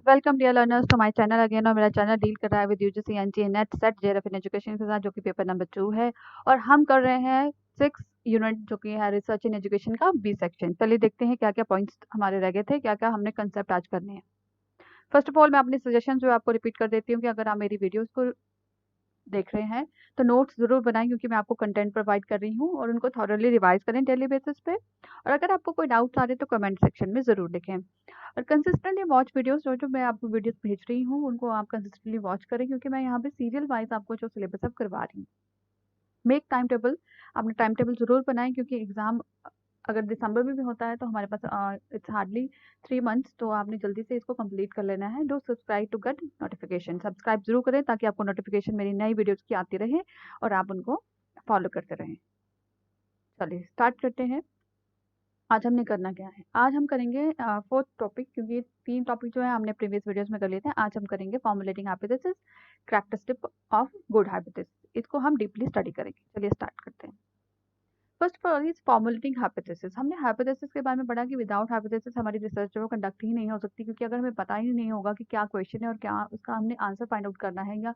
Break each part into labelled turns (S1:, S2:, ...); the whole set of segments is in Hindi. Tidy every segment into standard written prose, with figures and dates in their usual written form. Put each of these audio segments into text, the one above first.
S1: Welcome dear learners to my channel again. और मेरा चैनल डील कर रहा है with UGC NTA NET SET JRF in education के साथ, जो कि पेपर नंबर 2 है। और हम कर रहे हैं 6 यूनिट जो कि है रिसर्च इन एजुकेशन का बी सेक्शन। चलिए देखते हैं क्या क्या पॉइंट्स हमारे रह गए थे, क्या क्या हमने कंसेप्ट आज करने हैं। फर्स्ट ऑफ ऑल मैं अपनी सजेशन जो आपको रिपीट कर देती हूँ कि अगर आप मेरी वीडियोस को देख रहे हैं तो नोट्स ज़रूर बनाएं, क्योंकि मैं आपको कंटेंट प्रोवाइड कर रही हूँ, और उनको थॉरली रिवाइज करें डेली बेसिस पे। और अगर आपको कोई डाउट्स आ रहे हैं तो कमेंट सेक्शन में ज़रूर लिखें। और कंसिस्टेंटली वॉच वीडियोस, जो मैं आपको वीडियोस भेज रही हूँ उनको आप कंसिस्टेंटली वॉच करें, क्योंकि मैं यहाँ पे सीरियल वाइज आपको जो सिलेबस अब करवा रही हूँ। मेक टाइम टेबल, आपने टाइम टेबल ज़रूर बनाएं, क्योंकि एग्ज़ाम अगर दिसंबर में भी होता है तो हमारे पास इट्स हार्डली 3 मंथ्स, तो आपने जल्दी से इसको कंप्लीट कर लेना है। Do subscribe to get notification, subscribe जरूर करें ताकि आपको नोटिफिकेशन मेरी नई वीडियोस की आती रहे और आप उनको फॉलो करते रहें। चलिए स्टार्ट करते हैं। आज हमने करना क्या है, आज हम करेंगे 4th टॉपिक, क्योंकि 3 टॉपिक जो है हमने प्रीवियस वीडियोस में कर लिए थे। आज हम करेंगे formulating hypothesis, characteristic of good hypothesis. इसको हम डीपली स्टडी करेंगे। चलिए स्टार्ट करते हैं। First of all is formulating hypothesis. हमने हाइपोथेसिस के बारे में पढ़ा कि विदाउट हाइपोथेसिस हमारी रिसर्च जो कंडक्ट ही नहीं हो सकती, क्योंकि अगर हमें पता ही नहीं होगा कि क्या क्वेश्चन है और क्या उसका हमने आंसर फाइंड आउट करना है, या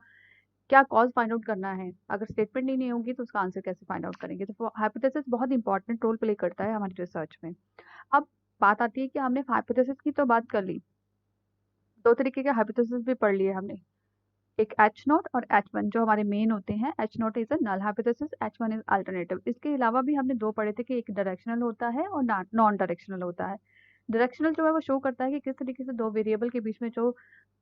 S1: क्या कॉज फाइंड आउट करना है, अगर स्टेटमेंट ही नहीं होगी तो उसका आंसर कैसे फाइंड आउट करेंगे। तो हाइपोथेसिस बहुत इंपॉर्टेंट रोल प्ले करता है हमारी रिसर्च में। अब बात आती है कि हमने हाइपोथेसिस की तो बात कर ली, 2 तरीके के हाइपोथेसिस भी पढ़ लिए हमने, एक एच नॉट और एच वन जो हमारे मेन होते हैं। H naught is a null hypothesis, H one is alternative. इसके अलावा भी हमने 2 पढ़े थे कि एक डायरेक्शनल होता है और नॉन डायरेक्शनल होता है। डायरेक्शनल जो है वो शो करता है कि किस तरीके से 2 वेरिएबल के बीच में जो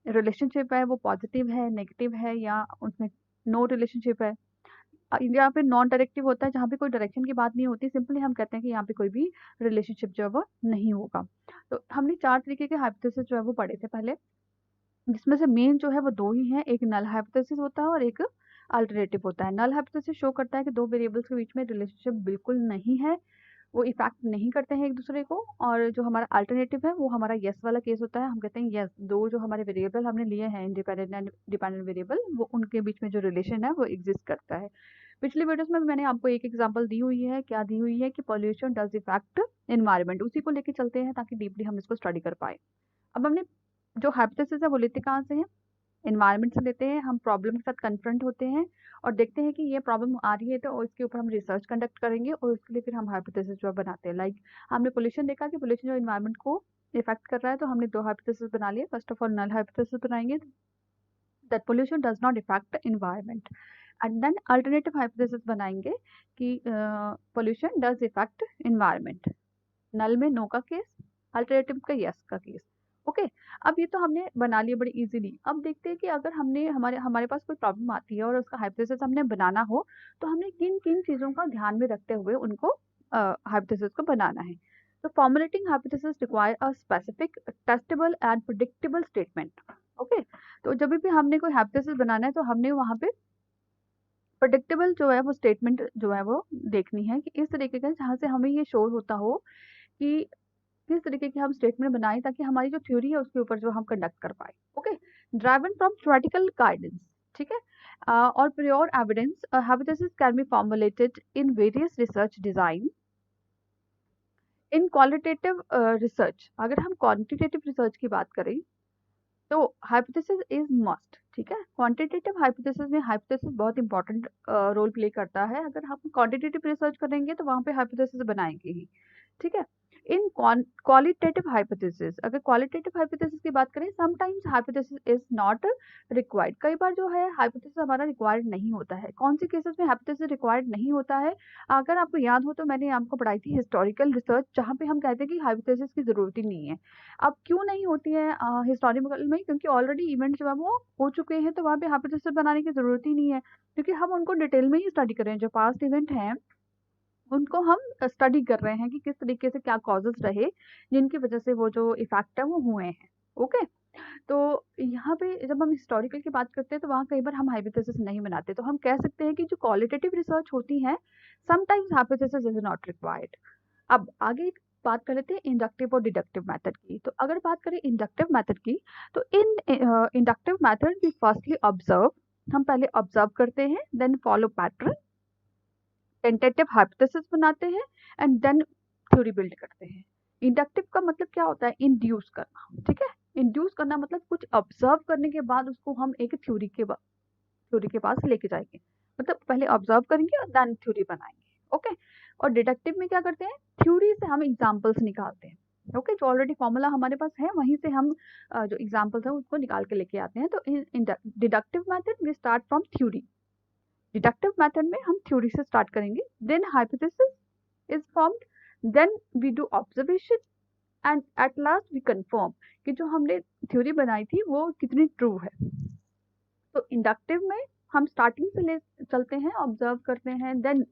S1: रिलेशनशिप है वो पॉजिटिव है, नेगेटिव है, या उसमें नो रिलेशनशिप है। यहाँ पे नॉन डायरेक्टिव होता है जहाँ पे कोई डायरेक्शन की बात नहीं होती, सिंपली हम कहते हैं कि यहाँ पे कोई भी रिलेशनशिप जो है वो नहीं होगा। तो हमने 4 तरीके के हाइपोथेसिस जो है वो पढ़े थे पहले, जिसमें से मेन जो है वो 2 ही हैं, एक नल हाइपोथेसिस होता है और एक अल्टरनेटिव होता है। नल हाइपोथेसिस शो करता है कि 2 वेरिएबल्स के बीच में रिलेशनशिप बिल्कुल नहीं है, वो इफेक्ट नहीं करते हैं एक दूसरे को। और जो हमारा अल्टरनेटिव है वो हमारा यस वाला केस होता है। हम कहते हैं यस, 2 जो हमारे वेरिएबल हमने लिए हैं इंडिपेंडेंट एंड डिपेंडेंट वेरिएबल, वो उनके बीच में जो रिलेशन है वो एग्जिस्ट करता है। पिछली वीडियोस में मैंने आपको एक एग्जांपल दी हुई है, क्या दी हुई है कि पॉल्यूशन डज इफेक्ट एनवायरनमेंट, उसी को लेके चलते हैं ताकि डीपली हम इसको स्टडी कर पाए। अब हमने जो हाइपोथेसिस है वो लेते कहाँ से हैं, एनवायरनमेंट से लेते हैं। हम प्रॉब्लम के साथ कन्फ्रंट होते हैं और देखते हैं कि ये प्रॉब्लम आ रही है, तो इसके ऊपर हम रिसर्च कंडक्ट करेंगे और उसके लिए फिर हम हाइपोथेसिस जो बनाते हैं। लाइक हमने पोल्यूशन देखा कि पोल्यूशन जो एनवायरनमेंट को इफेक्ट कर रहा है, तो हमने 2 हाइपोथेसिस बना लिए। First of all null hypothesis बनाएंगे, that pollution does not effect environment, and then alternative hypothesis बनाएंगे कि pollution does effect environment. Null में नो का केस, अल्टरनेटिव का यस का केस। ओके, अब ये तो हमने बना लिया बड़ी इजीली। अब देखते हैं कि अगर हमने हमारे हमारे पास कोई प्रॉब्लम आती है और उसका हाइपोथेसिस हमने बनाना हो, तो हमने किन किन चीज़ों का ध्यान में रखते हुए उनको हाइपोथेसिस को बनाना है। तो formulating hypothesis require a specific testable and predictable statement. Okay, तो जब भी हमने कोई हाइपोथेसिस बनाना है तो हमने वहाँ पे प्रिडिक्टेबल जो है वो स्टेटमेंट जो है वो देखनी है, कि इस तरीके का जहाँ से हमें ये श्योर होता हो कि किस तरीके की हम स्टेटमेंट बनाएं ताकि हमारी जो थ्योरी है उसके ऊपर जो हम कंडक्ट कर पाए। Okay, driven from theoretical guidance, ठीक है, और prior evidence, hypothesis can be formulated in various research design. In qualitative research, अगर हम क्वांटिटेटिव रिसर्च की बात करें तो हाइपोथेसिस इज मस्ट, ठीक है। क्वांटिटेटिव हाइपोथेसिस में हाइपोथेसिस बहुत इंपॉर्टेंट रोल प्ले करता है। अगर हम क्वांटिटेटिव रिसर्च करेंगे तो वहाँ पे हाइपोथेसिस बनाएंगे ही, ठीक है। इन क्वालिटेटिव हाइपोथेसिस, अगर क्वालिटेटिव हाइपोथेसिस की बात करें, sometimes hypothesis is not required, कई बार जो है हाइपोथेसिस हमारा रिक्वायर्ड नहीं होता है। कौन से केसेस में हाइपोथेसिस रिक्वायर्ड नहीं होता है, अगर आपको याद हो तो मैंने आपको पढ़ाई थी हिस्टोरिकल रिसर्च, जहाँ पे हम कहते हैं कि हाइपोथेसिस की जरूरत ही नहीं है। अब क्यों नहीं होती है हिस्टोरिकल में, क्योंकि ऑलरेडी इवेंट जो है वो हो चुके हैं, तो वहाँ पे हाइपोथेसिस बनाने की जरूरत ही नहीं है, क्योंकि हम उनको डिटेल में ही स्टडी कर रहे हैं। जो पास्ट इवेंट हैं उनको हम स्टडी कर रहे हैं कि किस तरीके से क्या कॉजेस रहे जिनकी वजह से वो जो इफेक्ट है वो हुए हैं। ओके, तो यहाँ पे जब हम हिस्टोरिकल की बात करते हैं तो वहाँ कई बार हम हाइपोथेसिस नहीं बनाते, तो हम कह सकते हैं कि जो क्वालिटेटिव रिसर्च होती है sometimes hypothesis is not required. अब आगे बात कर लेते हैं इंडक्टिव और डिडक्टिव मेथड की। तो अगर बात करें इंडक्टिव मेथड की, तो in inductive method we firstly observe, हम पहले ऑब्जर्व करते हैं, then follow pattern, tentative hypothesis बनाते हैं, एंड देन थ्योरी बिल्ड करते हैं। इंडक्टिव का मतलब क्या होता है, इंड्यूस करना, ठीक है। इंड्यूस करना मतलब कुछ ऑब्जर्व करने के बाद उसको हम एक थ्योरी के पास लेके जाएंगे, मतलब पहले ऑब्जर्व करेंगे और देन थ्योरी बनाएंगे। ओके। और डिडक्टिव में क्या करते हैं, थ्योरी से हम एग्जांपल्स निकालते हैं। ओके, जो ऑलरेडी फॉर्मूला हमारे पास है वहीं से हम जो एग्जांपल्स है उसको निकाल के लेके आते हैं। तो in deductive method we start from theory. Deductive method में हम थ्योरी से स्टार्ट करेंगे, then hypothesis is formed, then we do observation and at last we confirm कि जो हमने थ्योरी बनाई थी वो कितनी ट्रू है। तो इंडक्टिव में हम स्टार्टिंग से ले चलते हैं, ऑब्जर्व करते हैं, देन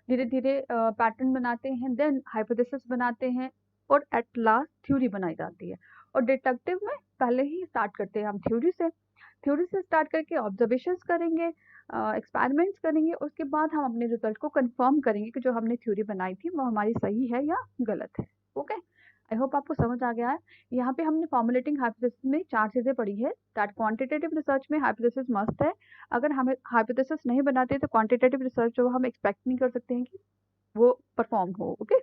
S1: धीरे धीरे पैटर्न बनाते हैं, देन हाइपोथेसिस बनाते हैं और एट लास्ट थ्योरी बनाई जाती है। और डिडक्टिव में पहले ही स्टार्ट करते हैं हम थ्योरी से स्टार्ट करके ऑब्जर्वेशंस करेंगे, एक्सपेरिमेंट्स करेंगे, उसके बाद हम अपने रिजल्ट को कंफर्म करेंगे कि जो हमने थ्योरी बनाई थी वो हमारी सही है या गलत है। ओके, आई होप आपको समझ आ गया है। यहाँ पे हमने फॉर्मुलेटिंग हाइपोथेसिस में 4 चीजें पढ़ी है। दैट क्वांटिटेटिव रिसर्च में हाइपोथेसिस मस्ट है। अगर हमें हाइपोथेसिस नहीं बनाते तो क्वांटिटेटिव रिसर्च जो हम एक्सपेक्ट नहीं कर सकते हैं कि वो परफॉर्म हो। ओके,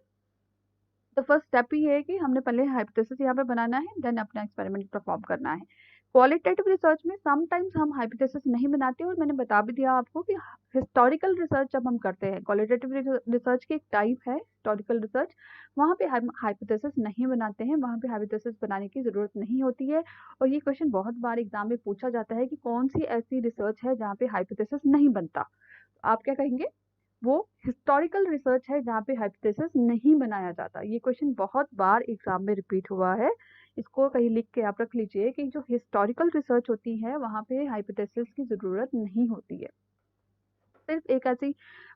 S1: तो फर्स्ट स्टेप ही है कि हमने पहले हाइपोथेसिस यहाँ पे बनाना है, देन अपना एक्सपेरिमेंट परफॉर्म करना है। क्वालिटेटिव रिसर्च में समटाइम्स हम हाइपोथेसिस नहीं बनाते, और मैंने बता भी दिया आपको कि हिस्टोरिकल रिसर्च जब हम करते हैं, क्वालिटेटिव रिसर्च की एक टाइप है हिस्टोरिकल रिसर्च, वहाँ पे हम हाइपोथेसिस नहीं बनाते हैं, वहाँ पे हाइपोथेसिस बनाने की जरूरत नहीं होती है। और ये क्वेश्चन बहुत बार एग्जाम में पूछा जाता है कि कौन सी ऐसी रिसर्च है जहाँ पे हाइपोथेसिस नहीं बनता। आप क्या कहेंगे, वो हिस्टोरिकल रिसर्च है जहाँ पे हाइपोथेसिस नहीं बनाया जाता। ये क्वेश्चन बहुत बार एग्जाम में रिपीट हुआ है, इसको कहीं लिख के आप रख लीजिए कि जो हिस्टोरिकल रिसर्च होती है वहाँ पे हाइपोथेसिस की जरूरत नहीं होती है। सिर्फ एक ऐसी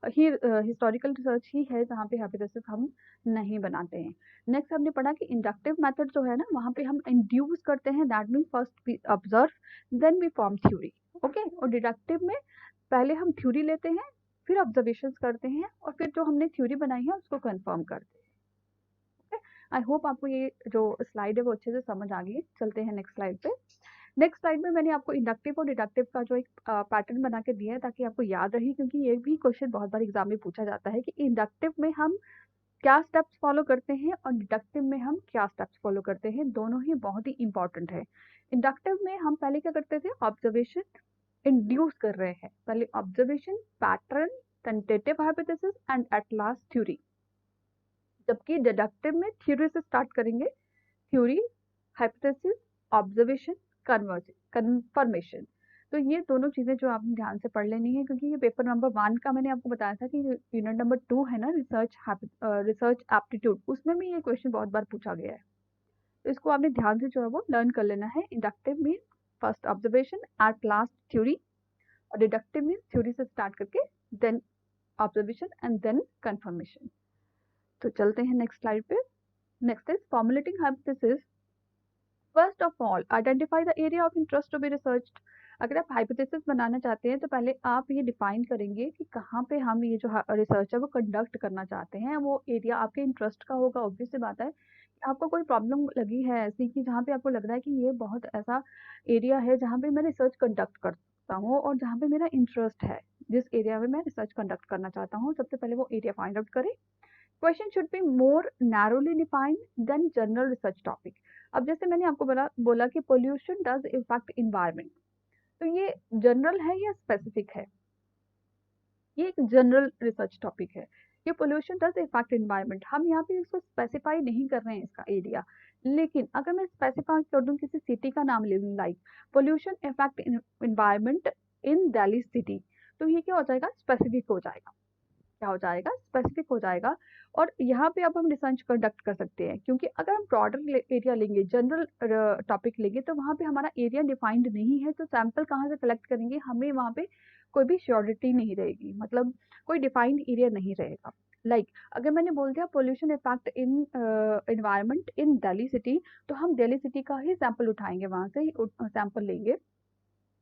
S1: ही हिस्टोरिकल रिसर्च ही है जहाँ पे हाइपोथेसिस हम नहीं बनाते हैं। नेक्स्ट हमने पढ़ा कि इंडक्टिव मेथड जो है ना, वहाँ पे हम इंड्यूस करते हैं, that mean first we observe then we form theory. Okay, और डिडक्टिव में पहले हम थ्योरी लेते हैं, फिर ऑब्जर्वेशंस करते हैं, और फिर जो हमने थ्योरी बनाई है उसको कंफर्म करते हैं। ओके, आई होप आपको ये जो स्लाइड है वो अच्छे से समझ आ गई है। चलते हैं नेक्स्ट स्लाइड पे। नेक्स्ट स्लाइड में मैंने आपको इंडक्टिव और डिडक्टिव का जो एक पैटर्न बना के दिया है ताकि आपको याद रहे, क्योंकि ये भी क्वेश्चन बहुत बार एग्जाम में पूछा जाता है कि इंडक्टिव में हम क्या स्टेप्स फॉलो करते हैं और डिडक्टिव में हम क्या स्टेप्स फॉलो करते हैं। दोनों ही बहुत ही इंपॉर्टेंट है। इंडक्टिव में हम पहले क्या करते थे, ऑब्जर्वेशन इंड्यूस कर रहे हैं, पहले observation, pattern, tentative hypothesis and at last theory. जबकि डिडक्टिव में थ्योरी से स्टार्ट करेंगे, थ्योरी, हाइपोथेसिस, ऑब्जर्वेशन, कन्फर्मेशन। तो ये दोनों चीजें जो आपने ध्यान से पढ़ लेनी है, क्योंकि ये पेपर नंबर 1 का मैंने आपको बताया था कि यूनिट नंबर 2 है ना, रिसर्च एप्टीट्यूड, उसमें भी ये क्वेश्चन बहुत बार पूछा गया है। तो इसको आपने ध्यान से जो है वो लर्न कर लेना है। Inductive mean first observation at last theory, और डिडक्टिव मीन थ्योरी से स्टार्ट करके then observation and then confirmation. तो चलते हैं नेक्स्ट स्लाइड पे। Next is formulating hypothesis. First of all identify the area of interest to be researched. अगर आप हाइपोथेसिस बनाना चाहते हैं तो पहले आप ये डिफाइन करेंगे कि कहाँ पे हम ये जो रिसर्च है वो कंडक्ट करना चाहते हैं। वो एरिया आपके इंटरेस्ट का होगा, ऑब्वियस सी बात है। आपको कोई प्रॉब्लम लगी है ऐसी कि जहाँ पे आपको लग रहा है कि ये बहुत ऐसा एरिया है जहाँ पे मैं रिसर्च कंडक्ट कर सकता हूँ और जहाँ पे मेरा इंटरेस्ट है, जिस एरिया में मैं रिसर्च कंडक्ट करना चाहता हूँ, सबसे पहले वो एरिया फाइंड आउट करें। Question should be more narrowly defined than general research topic. अब जैसे मैंने आपको बोला कि पोल्यूशन डज इफेक्ट इन्वायरमेंट, तो ये जनरल है या स्पेसिफिक है? ये एक जनरल रिसर्च टॉपिक है। ये पोल्यूशन डज इफेक्ट इन्वायरमेंट, हम यहाँ पे इसको स्पेसिफाई नहीं कर रहे हैं इसका एरिया। लेकिन अगर मैं स्पेसिफाई कर दूं किसी सिटी का नाम ले लूं, लाइक पोल्यूशन इफेक्ट इन्वायरमेंट इन दिल्ली सिटी, तो ये क्या हो जाएगा, स्पेसिफिक हो जाएगा। क्या हो जाएगा, स्पेसिफिक हो जाएगा। और यहाँ पे अब हम रिसर्च कंडक्ट कर सकते हैं, क्योंकि अगर हम ब्रॉडर एरिया लेंगे, जनरल टॉपिक लेंगे, तो वहाँ पे हमारा एरिया डिफाइंड नहीं है, तो सैंपल कहाँ से कलेक्ट करेंगे, हमें वहाँ पे कोई भी श्योरिटी नहीं रहेगी, मतलब कोई डिफाइंड एरिया नहीं रहेगा। लाइक अगर मैंने बोल दिया pollution effect in environment in Delhi city, तो हम दिल्ली सिटी का ही सैंपल उठाएंगे, वहां से ही सैंपल लेंगे,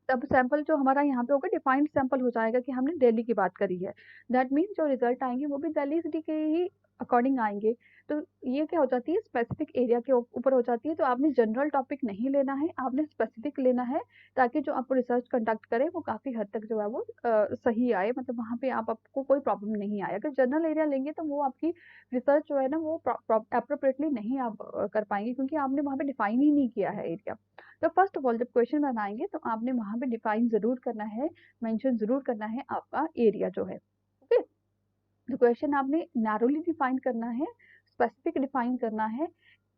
S1: तब सैंपल जो हमारा यहाँ पे होगा डिफाइंड सैंपल हो जाएगा कि हमने दिल्ली की बात करी है। दैट मीन्स जो रिजल्ट आएंगे वो भी दिल्ली सिटी के ही अकॉर्डिंग आएँगे। तो ये क्या हो जाती है, स्पेसिफिक एरिया के ऊपर हो जाती है, तो आपने जनरल टॉपिक नहीं लेना है, आपने स्पेसिफिक लेना है, ताकि जो आप रिसर्च कंडक्ट करें वो काफ़ी हद तक जो है वो सही आए, मतलब वहाँ पे आपको कोई प्रॉब्लम नहीं आए। अगर जनरल एरिया लेंगे तो वो आपकी रिसर्च जो है ना वो एप्रोप्रिएटली नहीं आप कर पाएँगे, क्योंकि आपने वहाँ पे डिफाइन ही नहीं किया है एरिया। तो फर्स्ट ऑफ ऑल जब क्वेश्चन बनाएँगे तो आपने वहाँ पे डिफाइन ज़रूर करना है, मेंशन ज़रूर करना है आपका एरिया जो है। ओके? तो क्वेश्चन आपने नैरोली डिफाइन करना है, स्पेसिफिक डिफाइन करना है,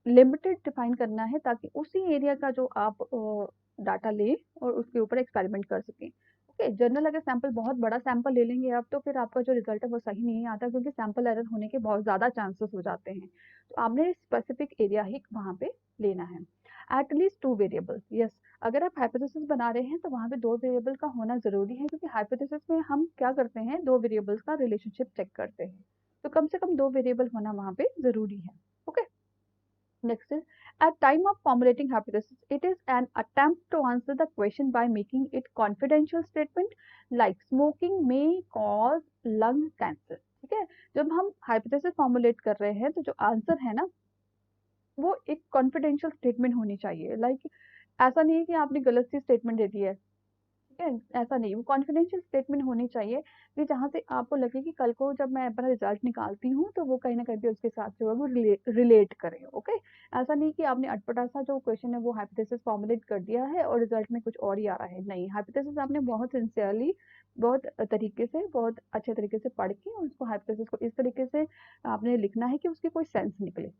S1: लिमिटेड डिफाइन करना है, ताकि उसी एरिया का जो आप डाटा लें और उसके ऊपर एक्सपेरिमेंट कर सकें। ओके, जनरल अगर सैंपल बहुत बड़ा सैंपल ले लेंगे आप, तो फिर आपका जो रिजल्ट है वो सही नहीं आता, क्योंकि सैंपल एरर होने के बहुत ज़्यादा चांसेस हो जाते हैं। तो आपने स्पेसिफिक एरिया ही वहाँ पे लेना है। At least 2 variables, yes. अगर आप हाइपोथेसिस बना रहे हैं तो वहाँ पे 2 वेरिएबल का होना ज़रूरी है, क्योंकि हाइपोथेसिस में हम क्या करते हैं, 2 वेरिएबल्स का रिलेशनशिप चेक करते हैं। तो कम से कम 2 वेरिएबल होना वहाँ पे ज़रूरी है। Okay? Next is, at time of formulating hypothesis, it is an attempt to answer the question by making it confidential statement like smoking may cause lung cancer. ठीक है, जब हम hypothesis formulate कर रहे हैं तो जो आंसर है ना वो एक कॉन्फिडेंशियल स्टेटमेंट होनी चाहिए। लाइक ऐसा नहीं है कि आपने गलत सी स्टेटमेंट दे दी है, ठीक है, ऐसा नहीं, वो कॉन्फिडेंशियल स्टेटमेंट होनी चाहिए कि जहाँ से आपको लगे कि कल को जब मैं अपना रिजल्ट निकालती हूँ तो वो कहीं ना कहीं भी उसके साथ जो है वो रिलेट करे। ओके, ऐसा नहीं कि आपने अटपटा सा जो क्वेश्चन है वो हाइपोथेसिस फॉर्मुलेट कर दिया है और रिजल्ट में कुछ और ही आ रहा है। नहीं, हाइपोथेसिस आपने बहुत सिंसियरली, बहुत तरीके से, बहुत अच्छे तरीके से पढ़ के और उसको हाइपोथेसिस को इस तरीके से आपने लिखना है कि उसकी कोई सेंस निकले।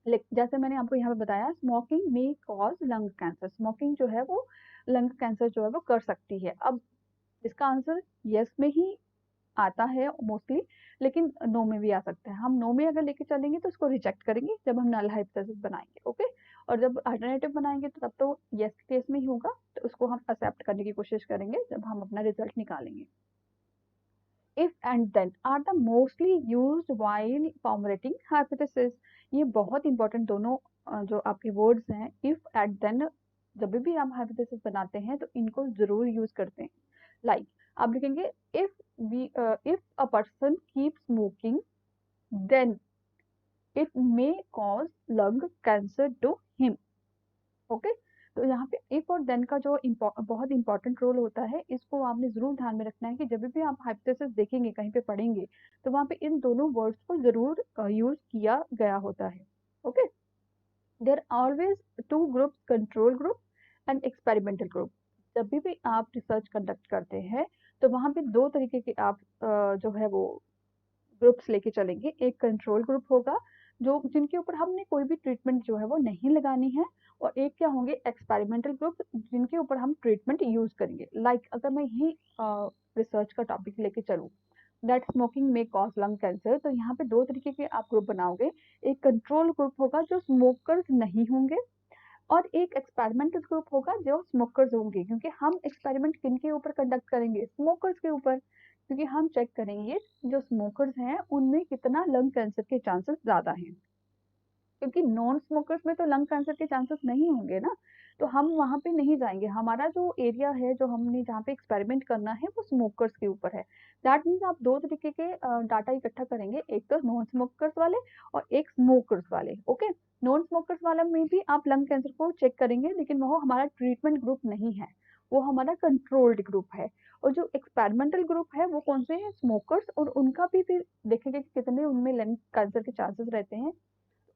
S1: जैसे मैंने आपको यहाँ पे बताया, स्मोकिंग में कॉज लंग कैंसर, स्मोकिंग जो है वो लंग कैंसर जो है वो कर सकती है। अब इसका आंसर यस में ही आता है मोस्टली, लेकिन नो में भी आ सकता है। हम नो में अगर लेके चलेंगे तो उसको रिजेक्ट करेंगे जब हम नल हाइपोथेसिस बनाएंगे। ओके, और जब अल्टरनेटिव बनाएंगे तो तब तो यस केस में ही होगा, तो उसको हम एक्सेप्ट करने की कोशिश करेंगे जब हम अपना रिजल्ट निकालेंगे। if and then are the mostly used while formulating hypothesis। ये बहुत इंपॉर्टेंट दोनों जो आपके वर्ड्स हैं, if and then, जब भी आप हाइपोथेसिस बनाते हैं तो इनको जरूर यूज करते हैं। लाइक आप लिखेंगे if a person keeps smoking then it may cause lung cancer to him। Okay, तो यहाँ पे इफ और देन का जो बहुत इंपॉर्टेंट रोल होता है, इसको आपने जरूर ध्यान में रखना है कि जब भी आप हाइपोथेसिस देखेंगे कहीं पे पढ़ेंगे तो वहाँ पे इन दोनों वर्ड्स को जरूर यूज किया गया होता है। Okay, there always 2 groups, control group and experimental group. जब भी आप रिसर्च कंडक्ट करते हैं तो वहाँ पे 2 तरीके के आप जो है वो ग्रुप्स लेके चलेंगे। एक कंट्रोल ग्रुप होगा जो जिनके ऊपर हमने कोई भी ट्रीटमेंट जो है वो नहीं लगानी है, और एक क्या होंगे, एक्सपेरिमेंटल ग्रुप जिनके ऊपर हम ट्रीटमेंट यूज करेंगे। लाइक अगर मैं यही रिसर्च का टॉपिक लेके चलूँ, दैट स्मोकिंग में कॉज लंग कैंसर, तो यहाँ पे 2 तरीके के आप ग्रुप बनाओगे। एक कंट्रोल ग्रुप होगा जो स्मोकर्स नहीं होंगे, और एक एक्सपेरिमेंटल ग्रुप होगा जो स्मोकर्स होंगे, क्योंकि हम एक्सपेरिमेंट किन के ऊपर कंडक्ट करेंगे, स्मोकर्स के ऊपर, क्योंकि हम चेक करेंगे जो स्मोकर्स हैं उनमें कितना लंग कैंसर के चांसेस ज्यादा हैं, क्योंकि नॉन स्मोकर्स में तो लंग कैंसर के चांसेस नहीं होंगे ना। तो हम वहां पे नहीं जाएंगे, हमारा जो एरिया है जो हमने जहाँ पे एक्सपेरिमेंट करना है वो स्मोकर्स के ऊपर है। दैट मीन्स आप 2 तरीके के डाटा इकट्ठा करेंगे, एक तो नॉन स्मोकर्स वाले और एक स्मोकर्स वाले। ओके, नॉन स्मोकर्स वाला में भी आप लंग कैंसर को चेक करेंगे, लेकिन वो हमारा ट्रीटमेंट ग्रुप नहीं है, वो हमारा कंट्रोल्ड ग्रुप है। और जो एक्सपेरिमेंटल ग्रुप है वो कौन से हैं, स्मोकर्स, और उनका भी फिर देखेंगे कि कितने उनमें लंग कैंसर के चांसेस रहते हैं।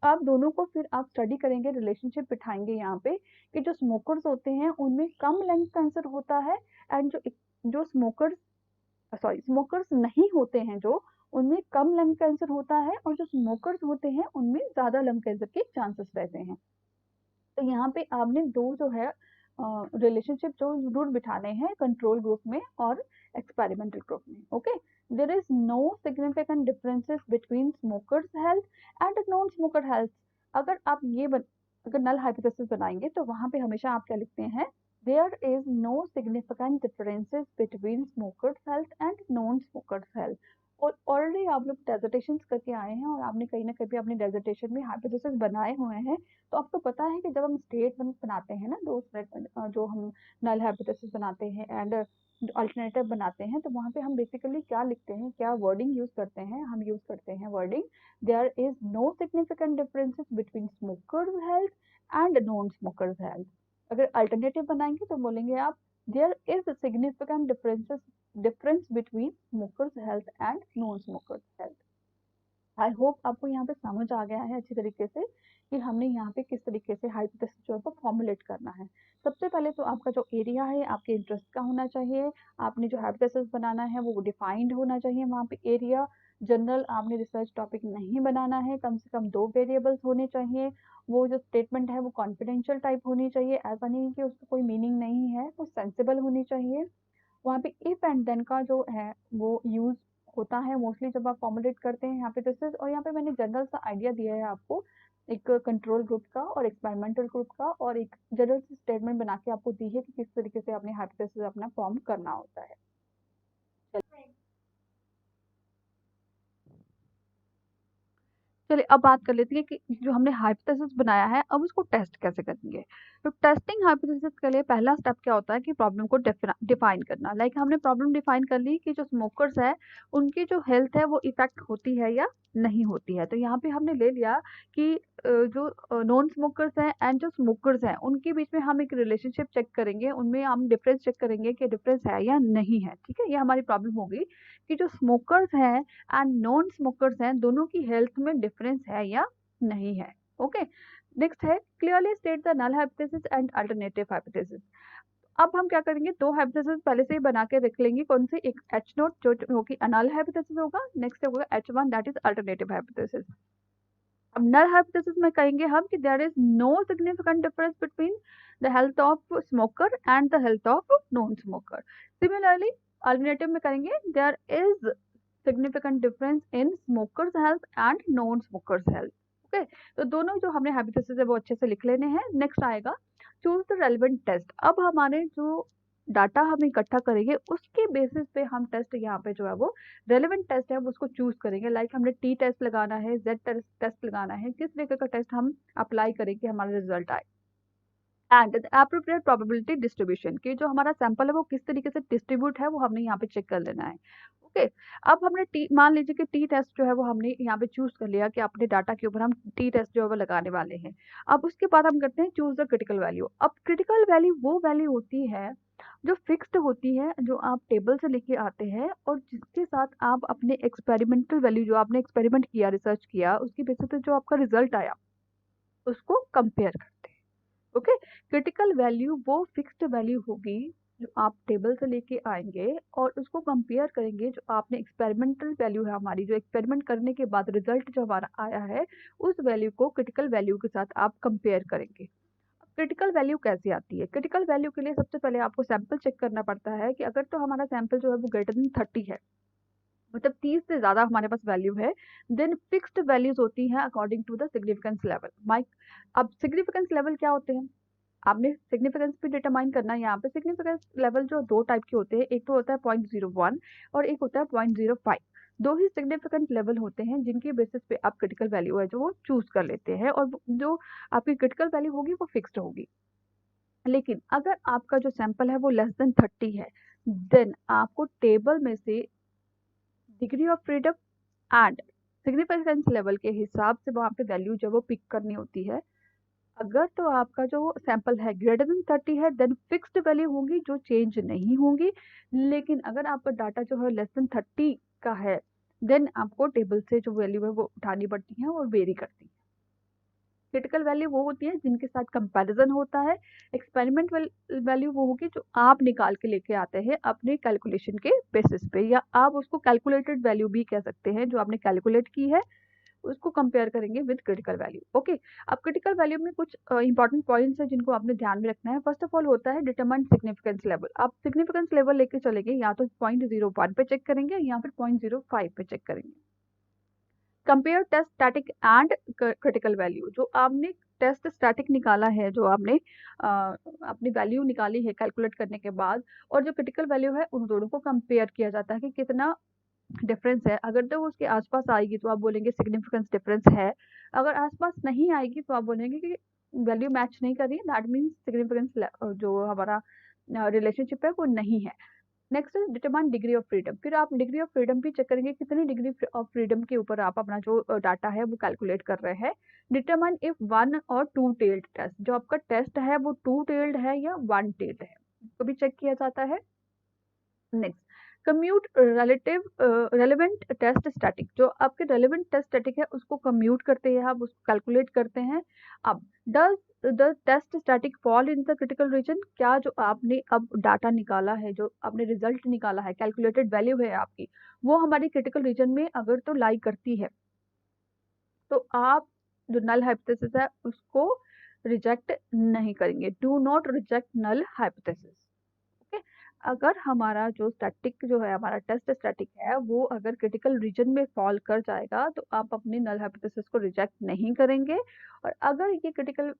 S1: आप दोनों को फिर आप स्टडी करेंगे, रिलेशनशिप बिठाएंगे यहाँ पे कि जो स्मोकर्स होते हैं उनमें कम लंग कैंसर होता है, एंड जो जो स्मोकर्स स्मोकर्स नहीं होते हैं जो उनमें कम लंग कैंसर होता है, और जो स्मोकर्स होते हैं उनमें ज्यादा लंग कैंसर के चांसेस रहते हैं। तो यहाँ पे आपने 2 जो है रिलेशनशिप जो जरूर बिठाने हैं, कंट्रोल ग्रुप में और एक्सपेरिमेंटल ग्रुप में। Okay, there is no significant differences between smokers health and non smoker health. अगर आप अगर नल हाइपोथेसिस बनाएंगे तो वहां पे हमेशा आप क्या लिखते हैं, there is no significant differences between smokers health and non smokers health. और ऑलरेडी आप लोग डेजर्टेशंस करके आए हैं और आपने कहीं ना कहीं अपने डेजर्टेशन में हाइपोथेसिस बनाए हुए हैं, तो आपको पता है कि जब हम स्टेटमेंट बनाते हैं ना, दो जो हम नल हाइपोथेसिस बनाते हैं एंड अल्टरनेटिव बनाते हैं, तो वहां पे हम बेसिकली क्या लिखते हैं, क्या वर्डिंग यूज करते हैं, हम यूज करते हैं wording there is no significant differences between smokers health and non smokers health. अगर अल्टरनेटिव बनाएंगे तो बोलेंगे आप there is significant difference between smokers health and non smokers health. I hope आपको यहाँ पे समझ आ गया है अच्छी तरीके से कि हमने यहाँ पे किस तरीके से हाइपोथेसिस जो है वो फॉर्मुलेट करना है। सबसे पहले तो आपका जो एरिया है आपके इंटरेस्ट का होना चाहिए, आपने जो हाइपोथेसिस बनाना है वो डिफाइंड होना चाहिए वहाँ पे एरिया। जनरल आपने रिसर्च टॉपिक नहीं बनाना है, कम से कम 2 वेरिएबल्स होने चाहिए। वो जो स्टेटमेंट है वो कॉन्फिडेंशियल टाइप होनी चाहिए, ऐसा नहीं कि उसका कोई मीनिंग नहीं है, वो सेंसिबल होनी चाहिए। वहाँ पे इफ एंड देन का जो है वो यूज होता है मोस्टली जब आप फॉर्मुलेट करते हैं यहाँ पे दिस इज। और यहाँ पे मैंने जनरल सा आइडिया दिया है आपको, एक कंट्रोल ग्रुप का और एक्सपेरिमेंटल ग्रुप का, और एक जनरल सी स्टेटमेंट बना के आपको दी है कि किस तरीके से अपने हाइपोथेसिस अपना फॉर्म करना होता है। चलिए अब बात कर लेते हैं कि जो हमने हाइपोथेसिस बनाया है अब उसको टेस्ट कैसे करेंगे। तो टेस्टिंग हाइपोथेसिस के लिए पहला स्टेप क्या होता है कि प्रॉब्लम को डिफाइन करना। लाइक हमने प्रॉब्लम डिफाइन कर ली कि जो स्मोकर्स है उनकी जो हेल्थ है वो इफेक्ट होती है या नहीं होती है। तो यहाँ पे हमने ले लिया कि जो नॉन स्मोकर्स हैं एंड जो स्मोकर्स हैं उनके बीच में हम एक रिलेशनशिप चेक करेंगे, उनमें हम डिफरेंस चेक करेंगे कि डिफरेंस है या नहीं है। ठीक है, ये हमारी प्रॉब्लम होगी कि जो स्मोकर्स हैं एंड नॉन स्मोकर्स हैं दोनों की हेल्थ में डिफरेंस है या नहीं है। ओके, नेक्स्ट है clearly state the null hypothesis and alternative hypothesis. अब हम क्या करेंगे, दो हाइपोथेसिस पहले से ही बना के रख लेंगे। कौन सी, एक एच नोट जो कि अनल हाइपोथेसिस होगा, नेक्स्ट होगा H one that is alternative hypothesis. अब नल हाइपोथेसिस में कहेंगे हम कि there is no significant difference between the health of smoker and the health of non smoker. Similarly alternative में करेंगे there is significant difference in smokers health and non smokers health। Okay, तो दोनों जो हमने हाइपोथेसिस है वो अच्छे से लिख लेने हैं। नेक्स्ट आएगा चूज द रेलेवेंट टेस्ट। अब हमारे जो डाटा हम इकट्ठा करेंगे उसके बेसिस पे हम टेस्ट यहाँ पे जो है वो रेलेवेंट टेस्ट है वो उसको चूज करेंगे। लाइक हमने टी टेस्ट लगाना है, जेड टेस्ट लगाना है, किस तरीके का टेस्ट हम अप्लाई करेंगे हमारा रिजल्ट आए। एंड एप्रोप्रिएट प्रोबेबिलिटी डिस्ट्रीब्यूशन की जो हमारा सैंपल है वो किस तरीके से डिस्ट्रीब्यूट है वो हमने यहाँ पे चेक कर लेना है। ओके, अब हमने टी मान लीजिए कि टी टेस्ट जो है वो हमने यहाँ पे चूज कर लिया कि अपने डाटा के ऊपर हम टी टेस्ट जो है वो लगाने वाले हैं। अब उसके बाद हम करते हैं चूज द क्रिटिकल वैल्यू। अब क्रिटिकल वैल्यू वो वैल्यू होती है जो फिक्स्ड होती है, जो आप टेबल से लेके आते हैं और जिसके साथ आप अपने एक्सपेरिमेंटल वैल्यू जो आपने एक्सपेरिमेंट किया, रिसर्च किया, उसकी बेसिस पे जो आपका रिजल्ट आया उसको कंपेयर करते हैं। ओके, क्रिटिकल वैल्यू वो फिक्स्ड वैल्यू होगी जो आप टेबल से लेके आएंगे और उसको कंपेयर करेंगे जो आपने एक्सपेरिमेंटल वैल्यू है हमारी, जो एक्सपेरिमेंट करने के बाद रिजल्ट जो हमारा आया है उस वैल्यू को क्रिटिकल वैल्यू के साथ आप कंपेयर करेंगे। क्रिटिकल वैल्यू कैसे आती है? क्रिटिकल वैल्यू के लिए सबसे पहले आपको सैंपल चेक करना पड़ता है कि अगर तो हमारा सैंपल जो है वो ग्रेटर देन 30 है, मतलब 30 से ज्यादा हमारे पास वैल्यू है, देन फिक्स्ड वैल्यूज होती हैं according to the significance level. माइक, अब सिग्निफिकेंस लेवल क्या होते हैं, आपने सिग्निफिकेंस भी डिटरमाइन करना है। यहाँ पे सिग्निफिकेंस लेवल जो दो टाइप के होते हैं, एक तो होता है 0.01 और एक होता है 0.05। दो ही सिग्निफिकेंट लेवल होते हैं जिनकी बेसिस पे आप क्रिटिकल वैल्यू है जो वो चूज कर लेते हैं, और जो आपकी क्रिटिकल वैल्यू होगी वो फिक्स्ड होगी। लेकिन अगर आपका जो सैंपल है वो लेस देन 30 है, देन आपको टेबल में से degree of freedom and significance level के हिसाब से वहां पे वैल्यू जो वो पिक करनी होती है। अगर तो आपका जो सैंपल है ग्रेटर देन 30 है देन फिक्स्ड वैल्यू होंगी जो चेंज नहीं होंगी। लेकिन अगर आपका डाटा जो है लेस देन 30 का है देन आपको टेबल से जो वैल्यू है वो उठानी पड़ती है और वेरी करती है। क्रिटिकल वैल्यू वो होती है जिनके साथ कंपैरिजन होता है। एक्सपेरिमेंट वैल्यू वो होगी जो आप निकाल के लेके आते हैं अपने कैलकुलेशन के बेसिस पे, या आप उसको कैलकुलेटेड वैल्यू भी कह सकते हैं, जो आपने कैलकुलेट की है उसको कंपेयर करेंगे विद क्रिटिकल वैल्यू। ओके, अब क्रिटिकल वैल्यू में कुछ इंपॉर्टेंट पॉइंट्स हैं जिनको आपने ध्यान में रखना है। फर्स्ट ऑफ ऑल होता है डिटरमाइन सिग्निफिकेंस लेवल। आप सिग्निफिकेंस लेवल लेके चलेंगे, या तो 0.01 पे चेक करेंगे या फिर 0.05 पे चेक करेंगे। Compare test static and critical value. जो आपने टेस्ट स्टैटिक निकाला है, जो आपने अपनी वैल्यू निकाली है कैलकुलेट करने के बाद, और जो क्रिटिकल वैल्यू है उन दोनों को कंपेयर किया जाता है कि कितना डिफरेंस है, अगर तो वो उसके आसपास आएगी तो आप बोलेंगे सिग्निफिकेंस डिफरेंस है, अगर आसपास नहीं आएगी तो आप बोलेंगे कि वैल्यू मैच नहीं कर रही है, दैट मीन्स सिग्निफिकेंस जो हमारा रिलेशनशिप है वो नहीं है। Next is determine degree of freedom, फिर आप डिग्री ऑफ फ्रीडम भी चेक करेंगे कितनी डिग्री ऑफ फ्रीडम के ऊपर आप अपना जो डाटा है वो कैलकुलेट कर रहे हैं। डिटरमाइन इफ वन और टू टेल्ड टेस्ट, जो आपका टेस्ट है वो टू टेल्ड है या वन टेल्ड है, इसको भी चेक किया जाता है। Next, compute relevant test static, जो आपके रेलेवेंट टेस्ट स्टैटिक है उसको कम्यूट करते हैं, आप उसको कैलकुलेट करते हैं। अब does the test static fall in the critical region, क्या जो आपने अब डाटा निकाला है, जो आपने रिजल्ट निकाला है, कैलकुलेटेड वैल्यू है आपकी, वो हमारी क्रिटिकल रीजन में अगर तो लाई करती है तो आप जो नल हाइपोथेसिस है उसको रिजेक्ट नहीं करेंगे। Do not reject null hypothesis. Okay, अगर हमारा जो स्टैटिक जो है, हमारा टेस्ट स्टैटिक है, वो अगर क्रिटिकल रीजन में फॉल कर जाएगा तो आप अपनी नल हाइपोथेसिस को रिजेक्ट नहीं करेंगे। और अगर ये क्रिटिकल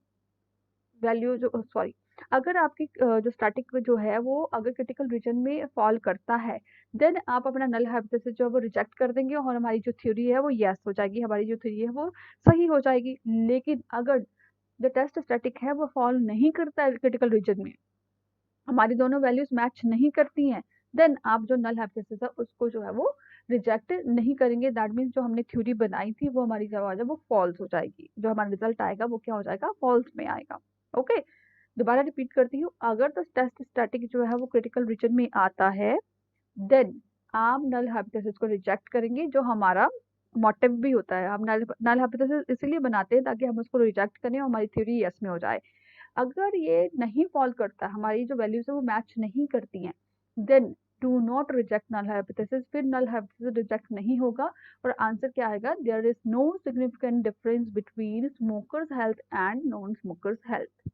S1: वैल्यू जो सॉरी अगर आपकी जो स्टैटिक जो है वो अगर क्रिटिकल रीजन में फॉल करता है, देन आप अपना नल हाइपोथेसिस जो है वो रिजेक्ट कर देंगे और हमारी जो थ्योरी है वो यस हो जाएगी, हमारी जो थ्योरी है वो सही हो जाएगी। लेकिन अगर जो टेस्ट स्टैटिक है वो फॉल नहीं करता है क्रिटिकल रीजन में, हमारी दोनों वैल्यूज मैच नहीं करती हैं, देन आप जो नल हाइपोथेसिस है उसको जो है वो रिजेक्ट नहीं करेंगे। दैट मीन्स जो हमने थ्योरी बनाई थी वो हमारी जो है वो फॉल्स हो जाएगी, जो हमारा रिजल्ट आएगा वो क्या हो जाएगा, फॉल्स में आएगा। ओके, दोबारा रिपीट करती हूँ, अगर तो टेस्ट स्टैटिक जो है वो क्रिटिकल रीजन में आता है, देन आप नल हाइपोथेसिस को रिजेक्ट करेंगे, जो हमारा मोटिव भी होता है। हम नल हाइपोथेसिस इसलिए बनाते हैं ताकि हम उसको रिजेक्ट करें और हमारी थ्योरी यस में हो जाए। अगर ये नहीं फॉल करता, हमारी जो वैल्यूज है वो मैच नहीं करती हैं, then do not reject null hypothesis, फिर नल हाइपोथेसिस रिजेक्ट नहीं होगा और आंसर क्या आएगा, there is no significant difference between smokers health and non smokers health.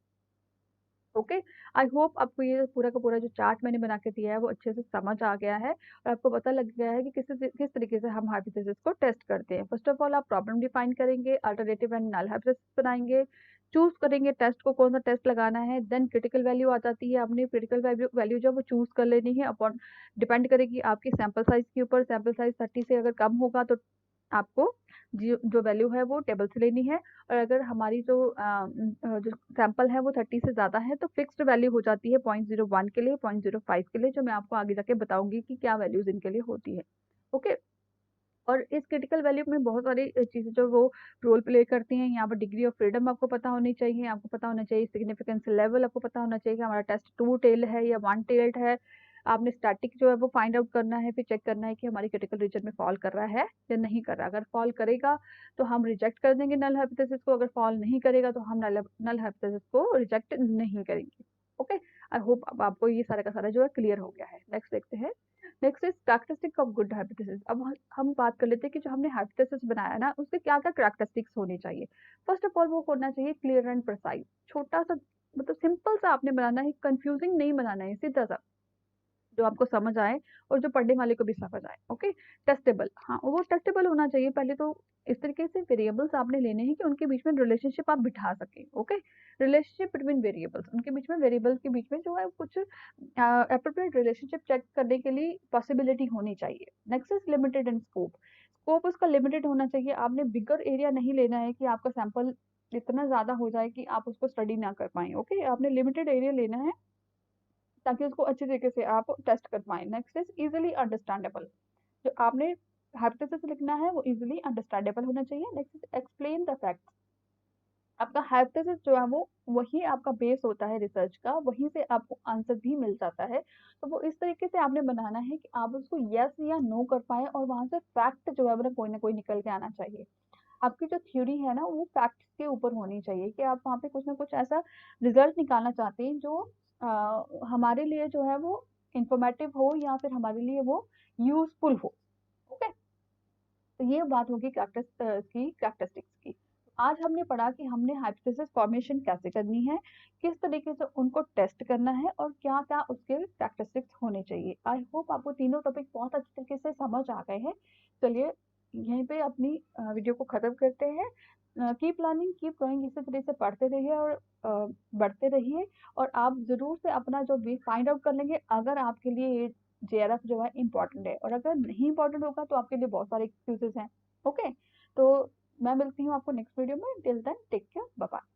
S1: Okay, I hope आपको ये पूरा का पूरा जो चार्ट मैंने बना के दिया है वो अच्छे से समझ आ गया है और आपको पता लग गया है कि किस तरीके से हम हाइपोथेसिस को टेस्ट करते हैं। फर्स्ट ऑफ ऑल आप प्रॉब्लम डिफाइन करेंगे, अल्टरनेटिव एंड नल हाइपोथेसिस बनाएंगे, चूज करेंगे टेस्ट को, कौन सा टेस्ट लगाना है, देन क्रिटिकल वैल्यू आ जाती है, आपने क्रिटिकल वैल्यू जो वो चूज कर लेनी है, अपॉन डिपेंड करेगी आपकी सैंपल साइज के ऊपर। सैंपल साइज 30 से अगर कम होगा तो आपको जो वैल्यू है वो टेबल से लेनी है, और अगर हमारी जो सैंपल है वो 30 से ज़्यादा है तो फिक्स्ड वैल्यू हो जाती है 0.01 के लिए, 0.05 के लिए, जो मैं आपको आगे जाके बताऊंगी कि क्या वैल्यूज इनके लिए होती है। ओके, और इस क्रिटिकल वैल्यू में बहुत सारी चीज़ें जो वो रोल प्ले करती हैं। यहाँ पर डिग्री ऑफ फ्रीडम आपको पता होनी चाहिए, आपको पता होना चाहिए सिग्निफिकेंस लेवल, आपको पता होना चाहिए कि हमारा टेस्ट टू टेल्ड है या वन टेल्ड है। आपने स्टैटिक जो है वो फाइंड आउट करना है, फिर चेक करना है कि हमारी क्रिटिकल रीजन में फॉल कर रहा है या नहीं कर रहा। अगर फॉल करेगा तो हम रिजेक्ट कर देंगे नल हाइपोथेसिस को, अगर फॉल नहीं करेगा तो हम नल हाइपोथेसिस को रिजेक्ट नहीं करेंगे। ओके, आई होप अब आपको ये सारा का सारा जो है क्लियर हो गया है। नेक्स्ट देखते हैं। Next is characteristic of good hypothesis. अब हम बात कर लेते हैं कि जो हमने हाइपोथेसिस बनाया ना उसके क्या क्या कैरेक्टरिस्टिक्स होनी चाहिए। फर्स्ट ऑफ ऑल वो होना चाहिए क्लियर एंड प्रिसाइज, छोटा सा मतलब सिंपल सा आपने बनाना है, कंफ्यूजिंग नहीं बनाना है, सीधा सा जो आपको समझ आए और जो पढ़ने वाले को भी समझ आए। ओके, टेस्टेबल, हाँ वो टेस्टेबल होना चाहिए। पहले तो इस तरीके से वेरिएबल्स आपने लेने हैं कि उनके बीच में रिलेशनशिप आप बिठा सके। ओके, रिलेशनशिप बिटवीन वेरिएबल्स, उनके बीच में वेरिएबल्स के बीच में जो है कुछ एप्रोप्रिएट रिलेशनशिप चेक करने के लिए पॉसिबिलिटी होनी चाहिए। Next is limited in scope, scope उसका लिमिटेड होना चाहिए। आपने बिगर एरिया नहीं लेना है कि आपका सैंपल इतना ज्यादा हो जाए कि आप उसको स्टडी ना कर पाए। ओके, आपने लिमिटेड एरिया लेना है ताकि उसको अच्छे तरीके से आप टेस्ट कर पाए। नेक्स्ट इज इजीली अंडरस्टैंडेबल, जो आपने हाइपोथेसिस लिखना है वो इजीली अंडरस्टैंडेबल होना चाहिए। Next is explain the facts, आपका हाइपोथेसिस जो है वो वही आपका बेस होता है रिसर्च का, वहीं से आपको आंसर भी मिल जाता है। तो वो इस तरीके से आपने बनाना है कि आप उसको यस या नो कर पाए और वहां से फैक्ट जो है वो ना कोई निकल के आना चाहिए। आपकी जो थ्योरी है ना वो फैक्ट्स के ऊपर होनी चाहिए कि आप वहाँ पे कुछ ना कुछ ऐसा रिजल्ट निकालना चाहते हैं जो हमारे लिए जो है वो इंफॉर्मेटिव हो या फिर हमारे लिए वो यूजफुल हो। ओके, तो ये बात होगी कैरेक्टरिस्टिक्स की। आज हमने पढ़ा कि हमने हाइपोथेसिस फॉर्मेशन कैसे करनी है, किस तरीके से उनको टेस्ट करना है और क्या क्या उसके कैरेक्टरिस्टिक्स होने चाहिए। आई होप आपको तीनों टॉपिक बहुत अच्छे तरीके से समझ आ गए हैं। चलिए यहीं पे अपनी वीडियो को खत्म करते हैं। कीप लर्निंग कीप गोइंग, इसी तरह से पढ़ते रहिए और बढ़ते रहिए और आप जरूर से अपना जो भी फाइंड आउट कर लेंगे। अगर आपके लिए जेआरएफ जो है इंपॉर्टेंट है, और अगर नहीं इंपॉर्टेंट होगा तो आपके लिए बहुत सारे एक्सक्यूजेस हैं। ओके, तो मैं मिलती हूँ आपको नेक्स्ट वीडियो में। Till then take care, bye bye.